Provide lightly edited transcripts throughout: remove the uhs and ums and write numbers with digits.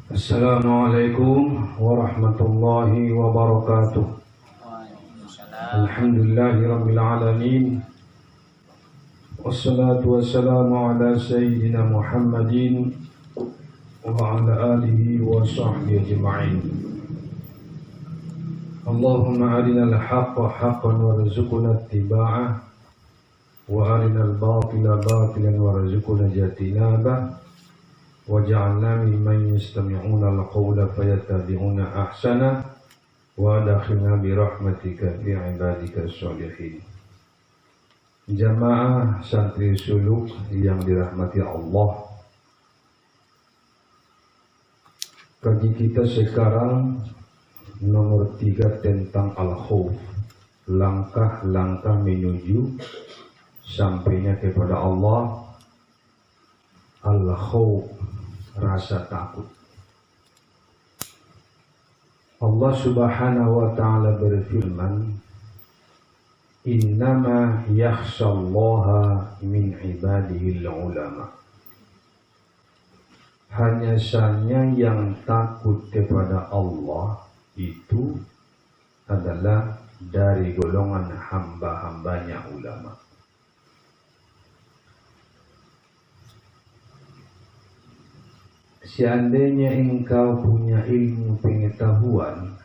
Assalamualaikum warahmatullahi wabarakatuh. Alhamdulillahi rabbil alamin. Wassalatu wassalamu ala sayyidina Muhammadin wa ala alihi wa sahbihi ajma'in. Allahumma arinal haqqa haqqan warzuqna ittiba'ah wa arinal batila batilan warzuqna ijtinabah. Waj'alna mimman yastami'una al-qawla fayattabi'una ahsana wa adkhilna bi rahmatika fi ibadika sholihin. Jamaah santri suluk yang dirahmati Allah, kaji kita sekarang nomor 3 tentang al-khauf, langkah-langkah menuju sampainya kepada Allah. Al-khauf, rasa takut. Allah Subhanahu wa ta'ala berfirman, innama yakhshallaha min ibadihil ulama. Hanya saja yang takut kepada Allah itu adalah dari golongan hamba-hambanya ulama. Seandainya engkau punya ilmu pengetahuan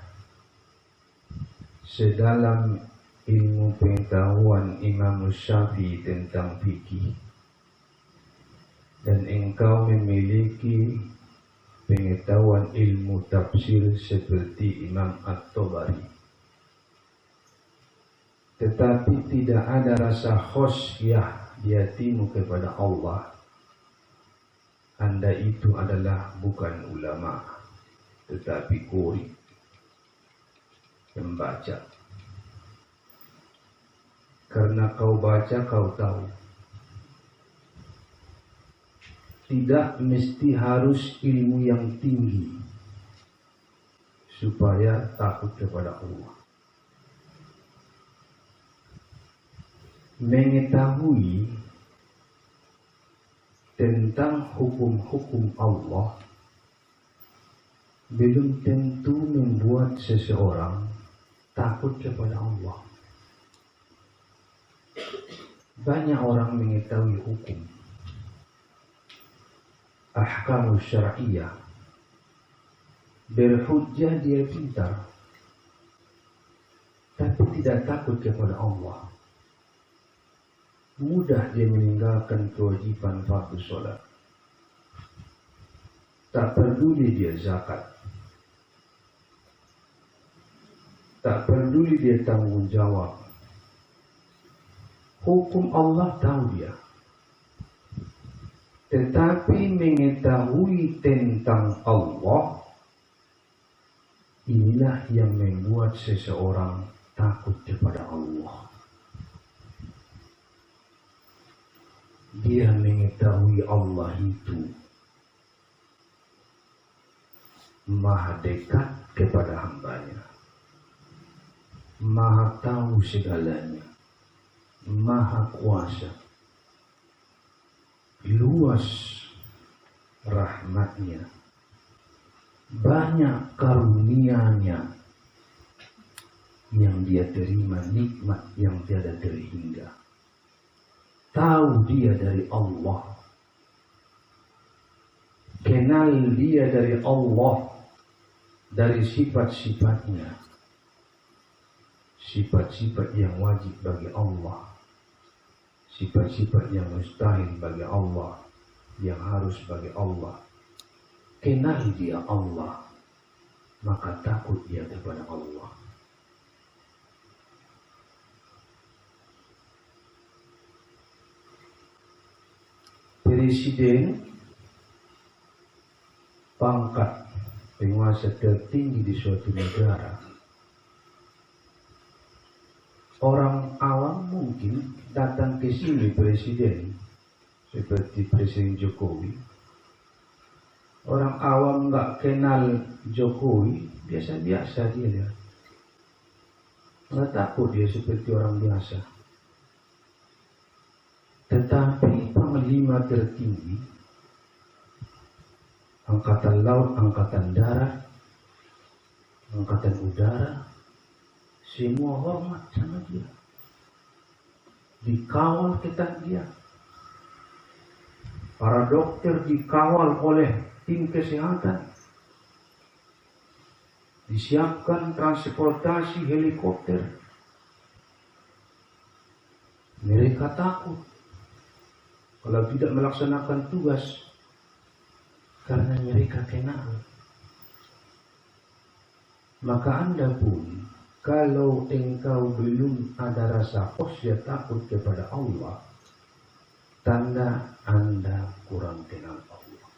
sedalam ilmu pengetahuan Imam Syafi'i tentang fikih, dan engkau memiliki pengetahuan ilmu tafsir seperti Imam At-Tabari, tetapi tidak ada rasa khosyah di hatimu kepada Allah, Anda itu adalah bukan ulama, tetapi qori, pembaca. Karena kau baca, kau tahu. Tidak mesti harus ilmu yang tinggi supaya takut kepada Allah. Mengetahui tentang hukum-hukum Allah belum tentu membuat seseorang takut kepada Allah. Banyak orang mengetahui hukum ahkam syar'iyah, berhujjah, dia pintar, tapi tidak takut kepada Allah. Mudah dia meninggalkan kewajiban fardu sholat. Tak peduli dia zakat. Tak peduli dia tanggung jawab. Hukum Allah tahu dia. Tetapi mengetahui tentang Allah, inilah yang membuat seseorang takut kepada Allah. Dia mengetahui Allah itu maha dekat kepada hambanya, maha tahu segalanya, maha kuasa, luas rahmatnya, banyak karunia-Nya yang dia terima, nikmat yang tiada terhingga. Tahu dia dari Allah, kenal dia dari Allah, dari sifat-sifatnya, sifat-sifat yang wajib bagi Allah, sifat-sifat yang mustahil bagi Allah, yang harus bagi Allah. Kenal dia Allah, maka takut dia kepada Allah. Presiden, pangkat penguasa tertinggi di suatu negara, orang awam mungkin datang ke sini presiden, seperti Presiden Jokowi. Orang awam nggak kenal Jokowi, biasa-biasa dia. Nggak takut dia seperti orang biasa. Tetapi panglima tertinggi angkatan laut, angkatan darat, angkatan udara, semua hormat sama dia. Dikawal ketat dia. Para dokter dikawal oleh tim kesehatan. Disiapkan transportasi helikopter. Mereka takut kalau tidak melaksanakan tugas karena mereka kenal. Maka Anda pun, kalau engkau belum ada rasa khusya takut kepada Allah, tanda Anda kurang kenal Allah.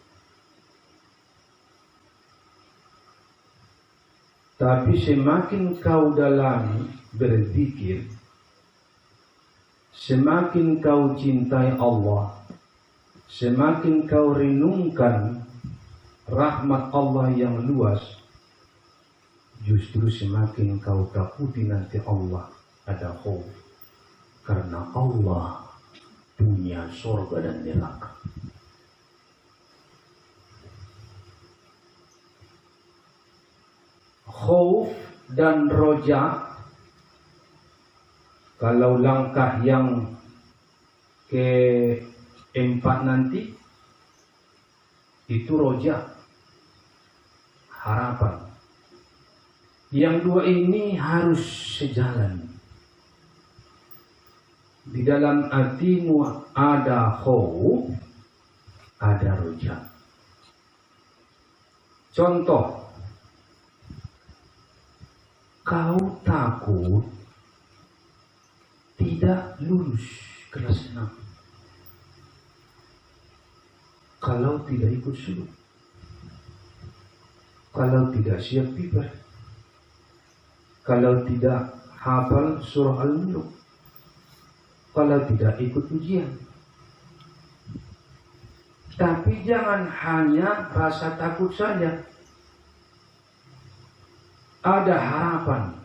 Tapi semakin kau dalami berzikir, semakin kau cintai Allah, semakin kau renungkan rahmat Allah yang luas, justru semakin kau takuti nanti Allah ada khauf. Karena Allah punya surga dan neraka. Khauf dan roja, kalau langkah yang keempat nanti, itu roja, harapan. Yang dua ini harus sejalan. Di dalam hatimu ada khauf, ada roja. Contoh, kau takut tidak lulus kelas 6 kalau tidak ikut suluk, kalau tidak siap piper, kalau tidak hafal surah Al-Mulk, kalau tidak ikut ujian. Tapi jangan hanya rasa takut saja. Ada harapan.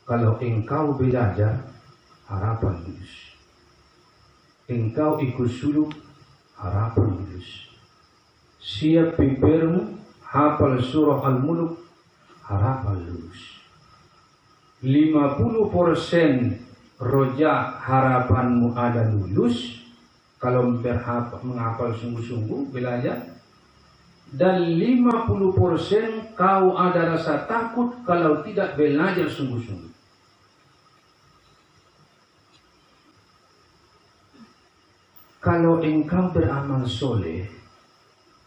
Kalau engkau belajar, harapan lulus. Engkau ikut suluk, harapan lulus. Siap pipermu, hafal surah Al-Mulk, harapan lulus. 50% roja harapanmu ada lulus kalau menghafal sungguh-sungguh belajar, dan 50% kau ada rasa takut kalau tidak belajar sungguh-sungguh. Kalau engkau beramal soleh,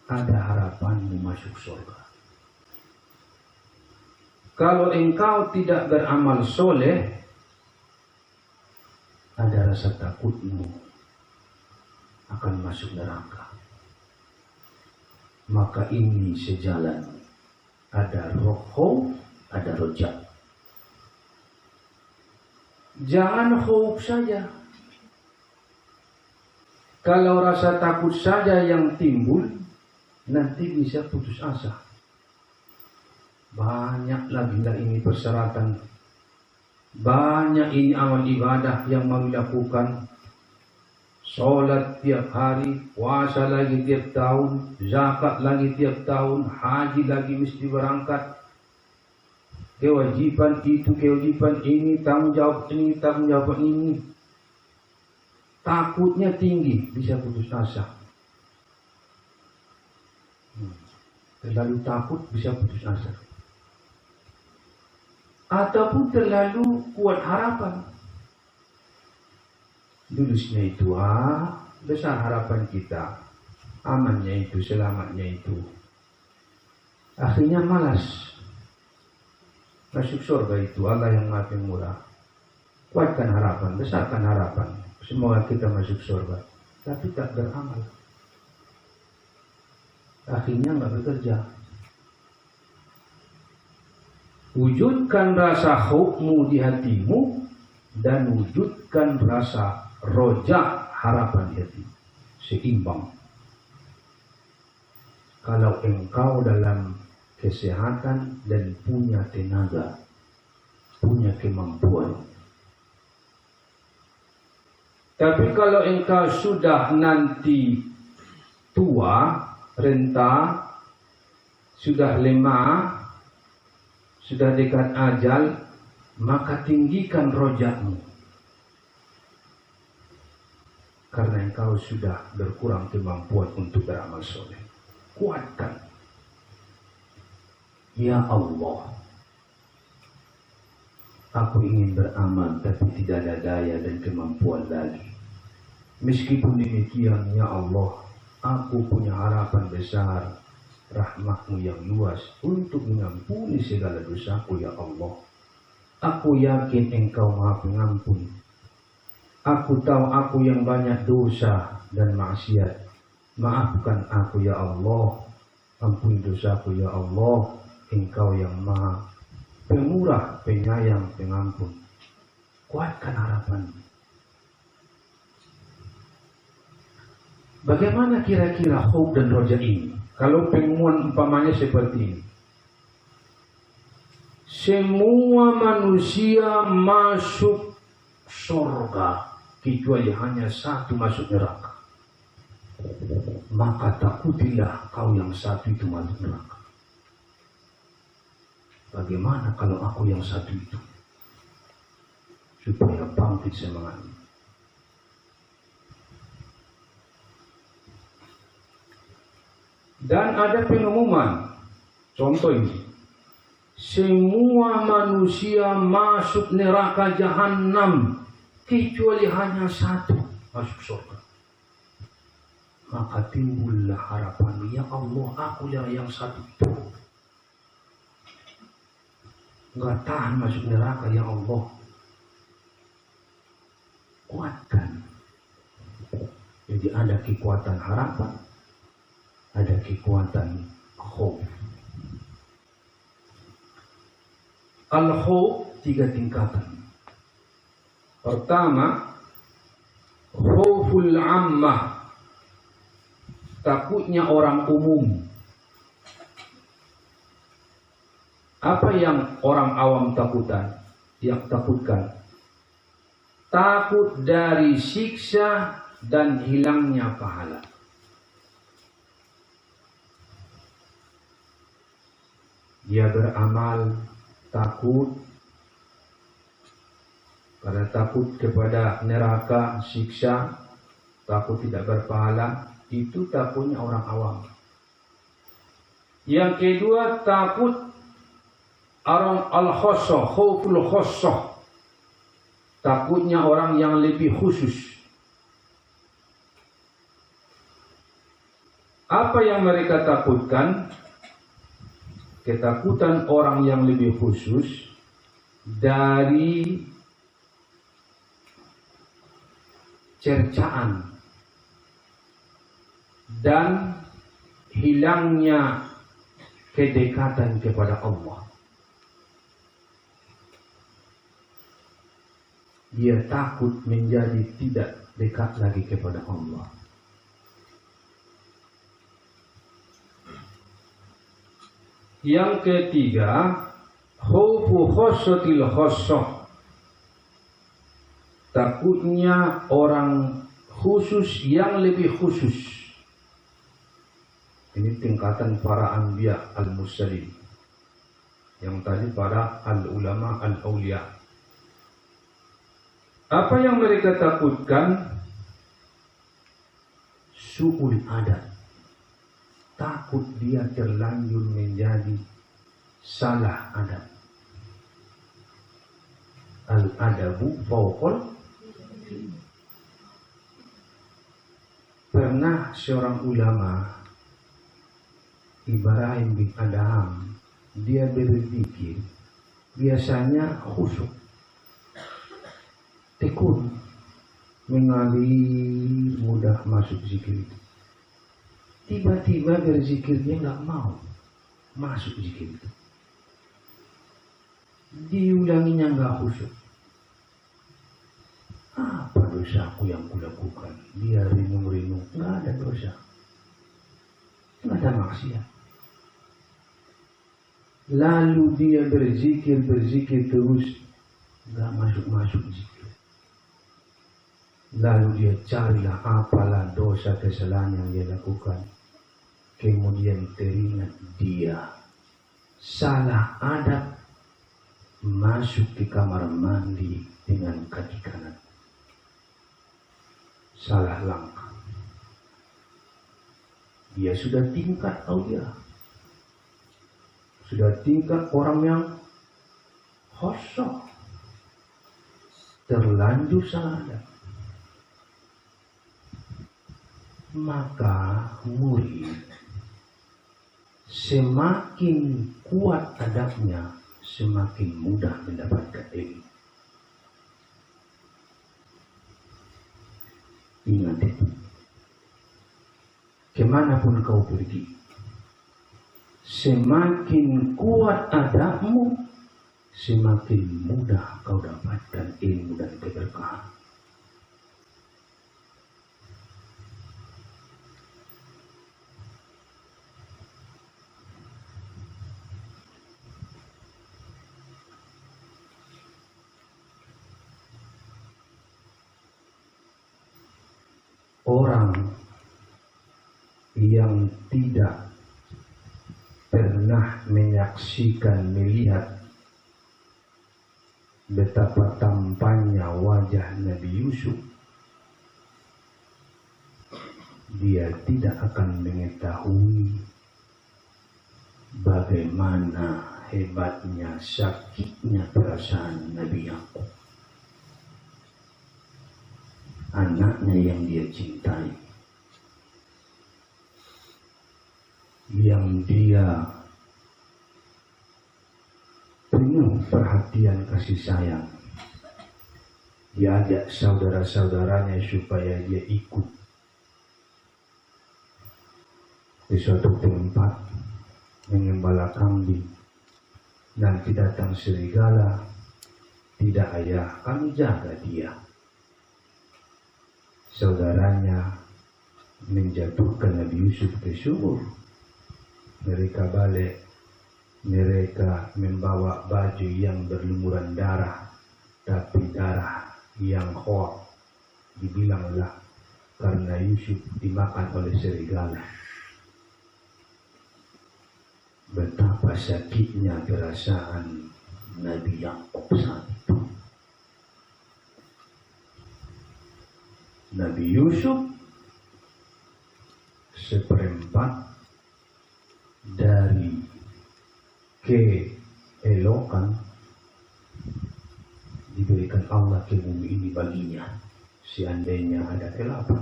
ada harapanmu masuk surga. Kalau engkau tidak beramal soleh, ada rasa takutmu akan masuk neraka. Maka ini sejalan. Ada khauf, ada roja. Jangan khauf saja. Kalau rasa takut saja yang timbul, nanti bisa putus asa. Banyak lagi ini persyaratan. Banyak ini amal ibadah yang mau dilakukan. Sholat tiap hari, puasa lagi tiap tahun, zakat lagi tiap tahun, haji lagi mesti berangkat. Kewajiban itu, kewajiban ini, tanggung jawab ini, tanggung jawab ini. Takutnya tinggi, bisa putus asa. Terlalu takut bisa putus asa. Ataupun terlalu kuat harapan. Lulusnya itu, besar harapan kita. Amannya itu, selamatnya itu. Akhirnya malas. Masuk surga itu, Allah yang Maha Pemurah. Kuatkan harapan, besarkan harapan. Semoga kita masuk surga. Tapi tak beramal. Akhirnya nggak bekerja. Wujudkan rasa khaufmu di hatimu dan wujudkan rasa roja harapan di hati. Seimbang. Kalau engkau dalam kesehatan dan punya tenaga, punya kemampuan. Tapi kalau engkau sudah nanti tua, renta, sudah lemah, sudah dekat ajal, maka tinggikan rojakmu. Karena engkau sudah berkurang kemampuan untuk beramal soleh. Kuatkan. Ya Allah, aku ingin beramal tapi tidak ada daya dan kemampuan lagi. Meskipun demikian, ya Allah, aku punya harapan besar, rahmat-Mu yang luas untuk mengampuni segala dosaku, ya Allah. Aku yakin Engkau Maha Pengampun. Aku tahu aku yang banyak dosa dan maksiat. Maafkan aku, ya Allah. Ampuni dosaku, ya Allah. Engkau yang Maha Pemurah, Penyayang, Pengampun. Kuatkan harapan. Bagaimana kira-kira khauf dan roja ini? Kalau pengumuman umpamanya seperti ini. Semua manusia masuk surga kecuali hanya satu masuk neraka. Maka takutilah kau yang satu itu masuk neraka. Bagaimana kalau aku yang satu itu? Supaya bangkit semangatnya. Dan ada pengumuman, contoh ini, semua manusia masuk neraka jahanam kecuali hanya satu masuk surga. Maka timbullah harapan, ya Allah, aku yang satu itu nggak tahan masuk neraka, ya Allah. Kuatkan. Jadi ada kekuatan harapan, ada kekuatan khauf. Al-khauf 3 tingkatan. Pertama, khauful ammah, takutnya orang umum. Apa yang orang awam takutkan? Takut dari siksa dan hilangnya pahala. Dia beramal takut, karena takut kepada neraka, siksa, takut tidak berpahala. Itu takutnya orang awam. Yang kedua, takut orang al-khosoh, khauful khosoh, takutnya orang yang lebih khusus. Apa yang mereka takutkan? Ketakutan orang yang lebih khusus dari cercaan dan hilangnya kedekatan kepada Allah. Dia takut menjadi tidak dekat lagi kepada Allah. Yang ketiga, khaufu khossatil khossah, takutnya orang khusus yang lebih khusus. Ini tingkatan para anbiya al-mursalin. Yang tadi para al-ulama al-awliya. Apa yang mereka takutkan? Su'ul adab. Takut dia terlanjur menjadi salah adab. Al-adabu fawqal. Pernah seorang ulama, Ibrahim bin Adham, dia berzikir, biasanya khusyuk, tekun, mengalir, mudah masuk zikir itu. Tiba-tiba berzikirnya nggak mau masuk zikir itu. Diulanginya nggak khusyuk. Apa dosaku yang kulakukan? Dia renung-renung, nggak ada dosa, nggak ada maksiat. Lalu dia berzikir terus, nggak masuk zikir. Lalu dia carilah apalah dosa kesalahan yang dia lakukan. kemudian teringat dia salah adab masuk ke kamar mandi dengan kaki kanan. Salah langkah. Dia sudah tingkat aulia. Sudah tingkat orang yang khusyuk. Terlanjur salah adab. Maka murid semakin kuat adabnya, semakin mudah mendapatkan ilmu. Ingat itu. Kemanapun kau pergi, semakin kuat adabmu, semakin mudah kau dapatkan ilmu dan keberkahan. Orang yang tidak pernah menyaksikan, melihat betapa tampannya wajah Nabi Yusuf, dia tidak akan mengetahui bagaimana hebatnya, sakitnya perasaan Nabi Yakub, anaknya yang dia cintai, yang dia penuh perhatian kasih sayang. Dia ajak saudara-saudaranya supaya dia ikut di suatu tempat mengembala kambing. Nanti datang serigala, tidak ayah, kami jaga dia. Saudaranya menjatuhkan Nabi Yusuf ke sumur. Mereka balik, mereka membawa baju yang berlumuran darah, tapi darah yang khor. Dibilanglah karena Yusuf dimakan oleh serigala. Betapa sakitnya perasaan Nabi Yakub saat itu. Nabi Yusuf seperempat dari keelokan diberikan Allah ke bumi ini baginya. Seandainya ada kelapa,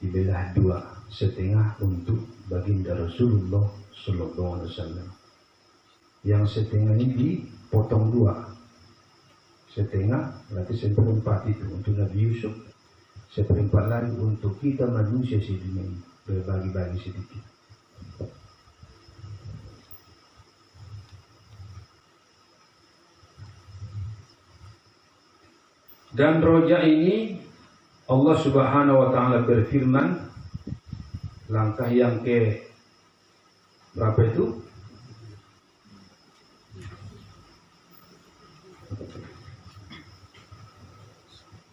dibelah dua, setengah untuk baginda Rasulullah Sallallahu Alaihi Wasallam. Yang setengah ini dipotong dua, setengah berarti seperempat itu untuk Nabi Yusuf, seperempat lagi untuk kita manusia sedunia ini, berbagi-bagi sedikit. Dan roja ini Allah Subhanahu wa taala berfirman, langkah yang ke berapa itu?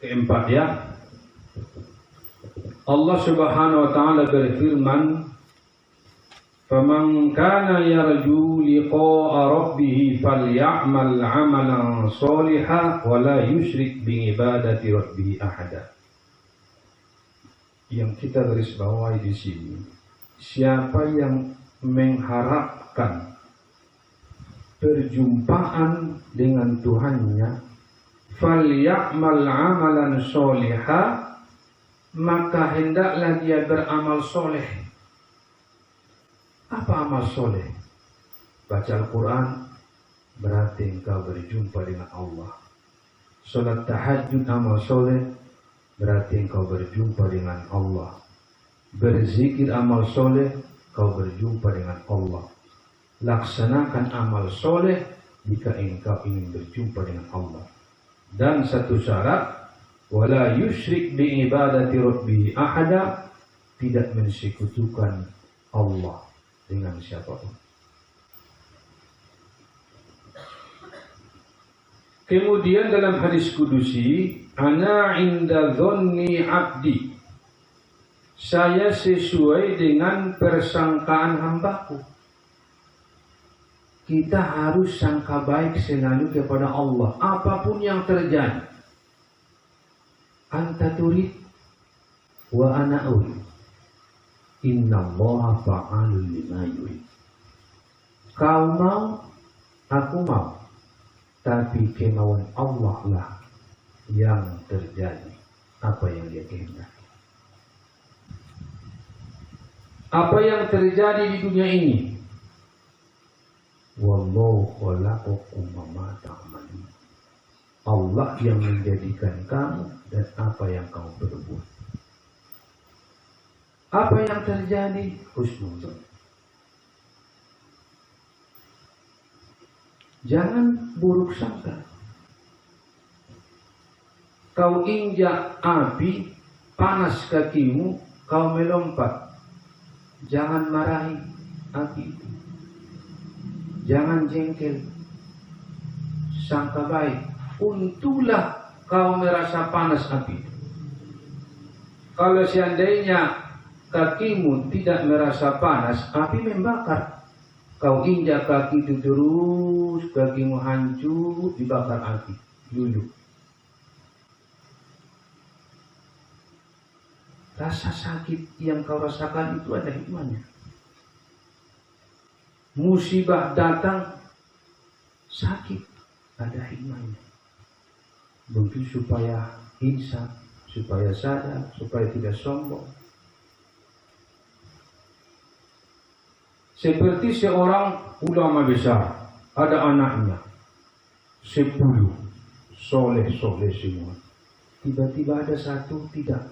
Keempat ya. Allah Subhanahu wa taala berfirman, "Faman kana yarju liqa'a rabbih faly'amal 'amalan shalihan wa la yusyrik bi ibadati rabbih ahada." Yang kita garis bawahi di sini, siapa yang mengharapkan perjumpaan dengan Tuhannya, faly'amal 'amalan shalihan, maka hendaklah dia beramal soleh. Apa amal soleh? Baca Al-Quran, berarti engkau berjumpa dengan Allah. Salat tahajud amal soleh, berarti engkau berjumpa dengan Allah. Berzikir amal soleh, kau berjumpa dengan Allah. Laksanakan amal soleh jika engkau ingin berjumpa dengan Allah. Dan satu syarat, wala yusyrik bi ibadati rabbih ahada, tidak mensekutukan Allah dengan siapapun. Kemudian dalam hadis kudusi, ana inda dhanni abdi, saya sesuai dengan persangkaan hambaku. Kita harus sangka baik selalu kepada Allah, apapun yang terjadi. Anta turid wa ana urid. Innallaha fa'alul lima yurid. Kau mau, aku mau. Tapi kemauan Allah lah yang terjadi, apa yang Dia kehendaki. Apa yang terjadi di dunia ini? Wallahu khalaqakum wa ma ta'malun. Allah yang menjadikan kamu dan apa yang kamu berbuat. Apa yang terjadi? Husnuzon. Jangan buruk sangka. Kau injak api, panas kakimu, kau melompat. Jangan marahi api itu. Jangan jengkel. Sangka baik. Untunglah kau merasa panas api. Kalau seandainya kakimu tidak merasa panas, api membakar. Kau injak kaki itu terus, kakimu hancur, dibakar api. Dulu. Rasa sakit yang kau rasakan itu ada hikmahnya. Musibah datang, sakit, ada hikmahnya. Begitu supaya insaf, supaya sadar, supaya tidak sombong. Seperti seorang ulama besar, ada anaknya 10, soleh-soleh semua. Tiba-tiba ada satu tidak,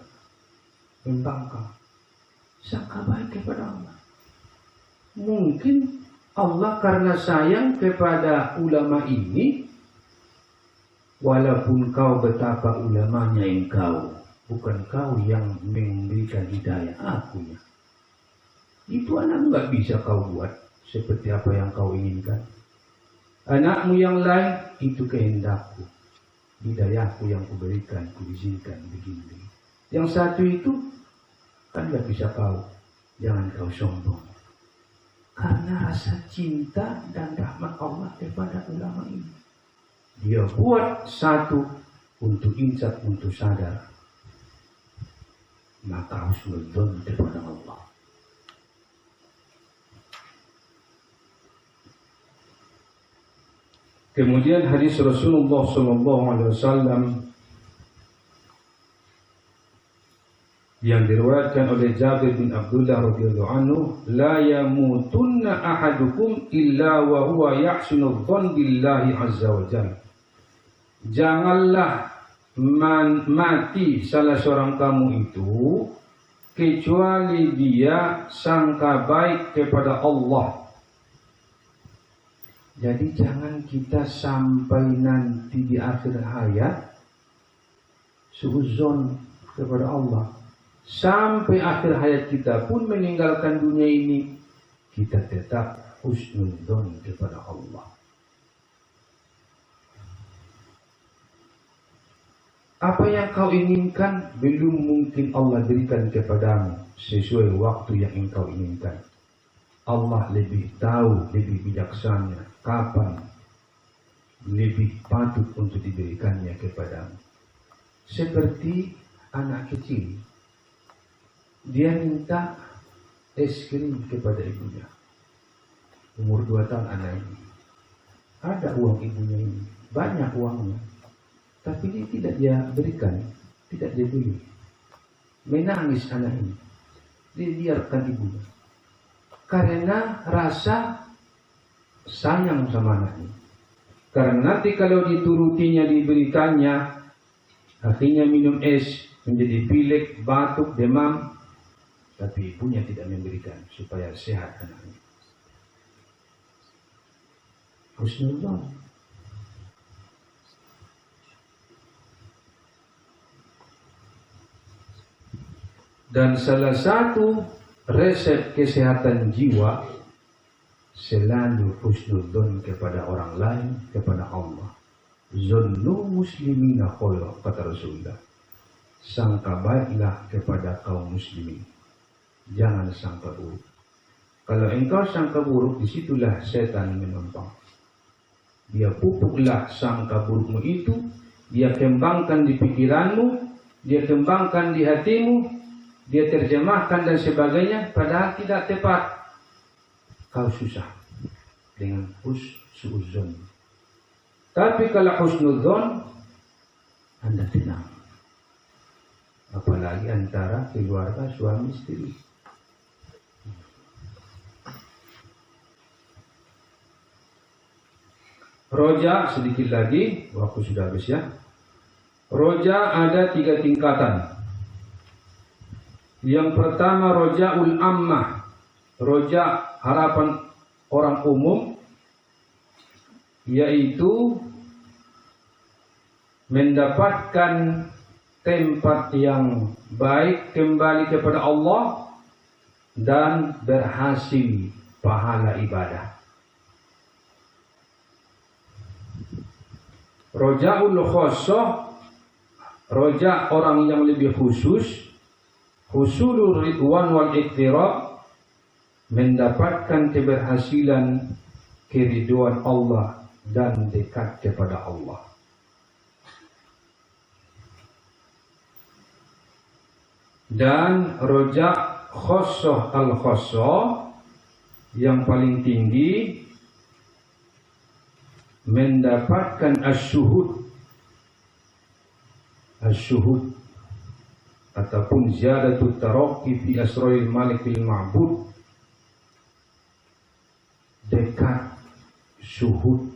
membangkang. Sangka baik kepada Allah. Mungkin Allah karena sayang kepada ulama ini, walaupun kau betapa ulamanya engkau, bukan kau yang memberikan hidayah, akunya. Itu anak nggak bisa kau buat seperti apa yang kau inginkan. Anakmu yang lain itu kehendakku, hidayahku yang kuberikan, kuizinkan begini. Yang satu itu kan nggak bisa kau, jangan kau sombong. Karena rasa cinta dan rahmat Allah kepada ulama ini, Dia buat satu untuk insaf, untuk sadar. Maka husnuzon kepada Allah. Kemudian hadis Rasulullah SAW yang diriwayatkan oleh Jabir bin Abdullah radhiyallahu anhu, la yamutunna ahadukum illa wa huwa yahsinu dzan billahi azza wa jalla. Janganlah mati salah seorang kamu itu kecuali dia sangka baik kepada Allah. Jadi jangan kita sampai nanti di akhir hayat suudzon kepada Allah. Sampai akhir hayat kita pun meninggalkan dunia ini, kita tetap husnudzon kepada Allah. Apa yang kau inginkan belum mungkin Allah berikan kepadamu sesuai waktu yang engkau inginkan. Allah lebih tahu, lebih bijaksana kapan lebih patut untuk diberikannya kepadamu. Seperti anak kecil, dia minta es krim kepada ibunya. Umur 2 tahun anak ini. Ada uang ibunya ini, banyak uangnya. Tapi dia tidak dia berikan, tidak dia beli. Menangis anak ini. Dia biarkan ibunya. Karena rasa sayang sama anaknya. Karena nanti kalau diturutinya, diberikannya, akhirnya minum es, menjadi pilek, batuk, demam. Tapi ibunya tidak memberikan supaya sehat anaknya. Husnuzon. Dan salah satu resep kesehatan jiwa selalu husnuzon kepada orang lain, kepada Allah. Zunnu muslimina khairan, kata Rasulullah. Sangka baiklah kepada kaum muslimin. Jangan sangka buruk. Kalau engkau sangka buruk, disitulah setan menumpang. Dia pupuklah sangka burukmu itu, dia kembangkan di pikiranmu, dia kembangkan di hatimu, dia terjemahkan dan sebagainya, padahal tidak tepat. Kau susah dengan husnuzon. Tapi kalau husnuzon, Anda tenang. Apalagi antara keluarga suami istri. Roja, sedikit lagi, waktu sudah habis ya. Roja ada 3 tingkatan. Yang pertama rojaul ammah, roja harapan orang umum, yaitu mendapatkan tempat yang baik kembali kepada Allah dan berhasil pahala ibadah. Rojaul khosoh, roja orang yang lebih khusus, husulur ridwan wal iktirab, mendapatkan keberhasilan keriduan Allah dan dekat kepada Allah. Dan roja khosoh al khosoh yang paling tinggi, mendapatkan asyuhud ataupun ziyadatul taraqi fi asraril malikil ma'bud, dekat syuhud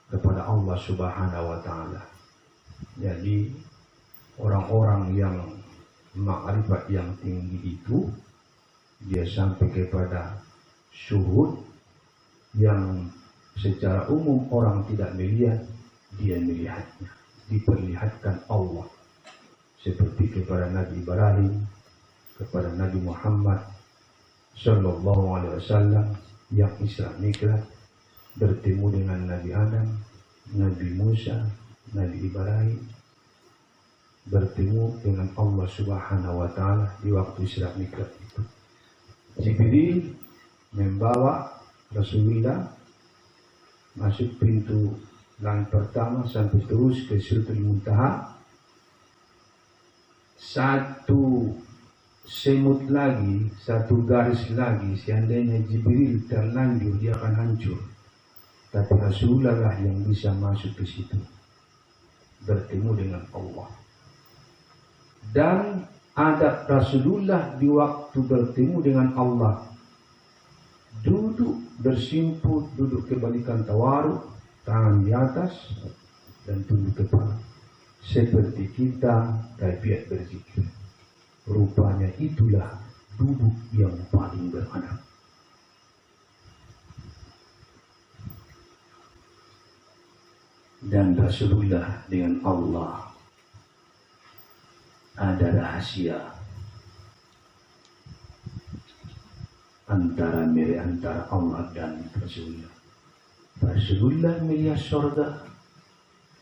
kepada Allah Subhanahu wa taala. Jadi orang-orang yang ma'rifat yang tinggi itu, dia sampai kepada syuhud yang secara umum orang tidak melihat, dia melihatnya, diperlihatkan Allah. Seperti kepada Nabi Ibrahim, kepada Nabi Muhammad Sallallahu Alaihi Wasallam yang Isra Mi'raj, bertemu dengan Nabi Adam, Nabi Musa, Nabi Ibrahim, bertemu dengan Allah Subhanahu Wa Taala di waktu Isra Mi'raj itu. Jibril membawa Rasulullah masuk pintu langit pertama sampai terus ke Sidratul Muntaha. Satu semut lagi, satu garis lagi, seandainya Jibril terlanjur dia akan hancur. Tapi Rasulullah lah yang bisa masuk ke situ, bertemu dengan Allah. Dan adab Rasulullah di waktu bertemu dengan Allah, duduk bersimpul, duduk kebalikan tawaruk, tangan di atas dan tunduk kepala, seperti kita kaifiat berzikir. Rupanya itulah duduk yang paling beradab. Dan Rasulullah dengan Allah ada rahasia antara Allah dan Rasulullah. Rasulullah melihat surga,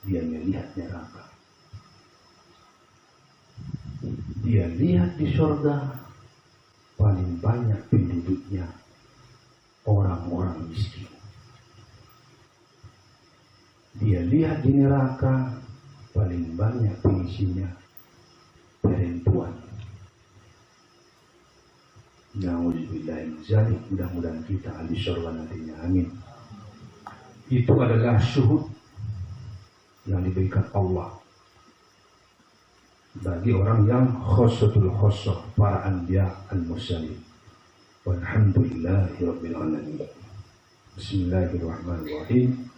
dia melihat neraka. Dia lihat di surga paling banyak penduduknya orang-orang miskin. Dia lihat di neraka paling banyak pengisinya perempuan. Mudah-mudahan kita ahli surga nantinya. Amin. Itu adalah syuhud yang diberikan Allah bagi orang yang khossatul khossah, para anbiya al-mursalin. Walhamdulillahirabbil alamin. Bismillahirrahmanirrahim.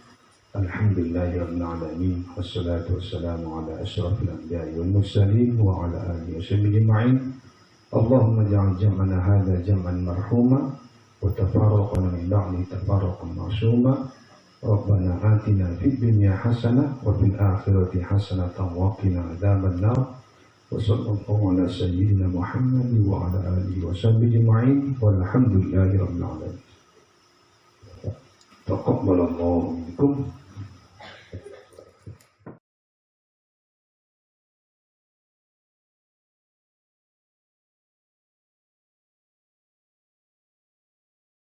Alhamdulillahirabbil alamin. Wassalatu wassalamu ala asyrafil anbiya'i wal mursalin wa ala alihi washabbihi ajma'in. Allahumma ja'al jam'ana hadza jam'an marhuma wa tafarraqana min ba'di tafarraqan ma'suma. Rabbana atina fid dunya hasanah wa fil akhirati hasanatan wa qina adzabannar. Wa sallallahu ala sayyidina Muhammad wa ala alihi washabbihi ajma'in. Walhamdulillahirabbil alamin. Taqabbalallahu minkum.